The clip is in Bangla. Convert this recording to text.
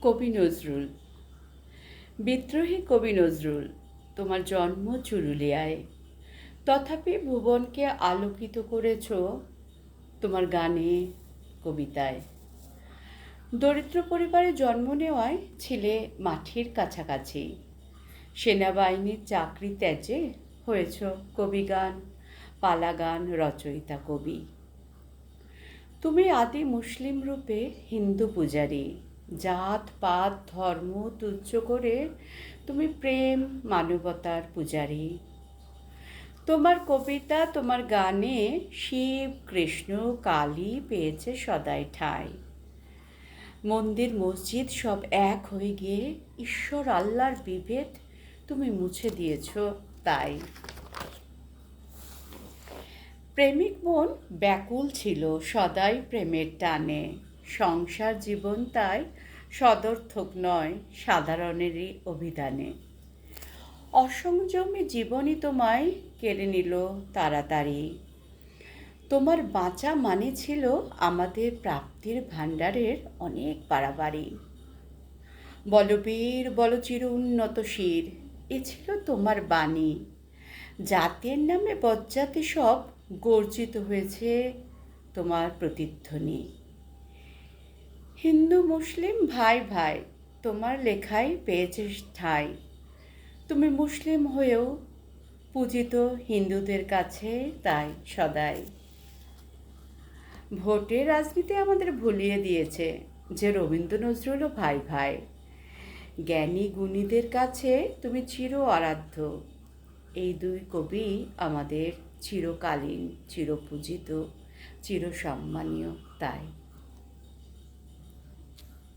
কবি নজরুল। বিদ্রোহী কবি নজরুল, তোমার জন্ম চুরুলিয়ায়, তথাপি ভুবনকে আলোকিত করেছ তোমার গানে, কবিতায়। দরিদ্র পরিবারে জন্ম নেওয়ায় ছিলে মাটির কাছাকাছি। সেনাবাহিনীর চাকরি ত্যাজে হয়েছ কবিগান, পালাগান রচয়িতা কবি। তুমি আদি মুসলিম রূপে হিন্দু পূজারী। জাত পাত ধর্ম তুচ্ছ করে তুমি প্রেম মানবতার পূজারী। তোমার কবিতা, তোমার গানে শিব কৃষ্ণ কালী পেয়েছে সদাই ঠাঁই। মন্দির মসজিদ সব এক হয়ে গিয়ে ঈশ্বর আল্লাহর বিভেদ তুমি মুছে দিয়েছ তাই। প্রেমিক মন ব্যাকুল ছিল সদাই প্রেমের টানে। সংসার জীবন তাই সদর্থক নয় সাধারণেরই অভিধানে। অসংযমী জীবনই তোমায় কেড়ে নিল তাড়াতাড়ি। তোমার বাঁচা মানে ছিল আমাদের প্রাপ্তির ভাণ্ডারের অনেক বাড়াবাড়ি। বলবীর বল চির উন্নত শির, এ ছিল তোমার বাণী। জাতের নামে বজ্জাতি সব গর্জিত হয়েছে তোমার প্রতিধ্বনি। হিন্দু মুসলিম ভাই ভাই তোমার লেখায় পেয়েছে ঠাঁই। তুমি মুসলিম হয়েও পূজিত হিন্দুদের কাছে তাই সদাই। ভোটের রাজনীতি আমাদের ভুলিয়ে দিয়েছে যে রবীন্দ্র নজরুলও ভাই ভাই। জ্ঞানী গুণীদের কাছে তুমি চির আরাধ্য। এই দুই কবি আমাদের চিরকালীন চিরপূজিত চিরসম্মানীয় তাই।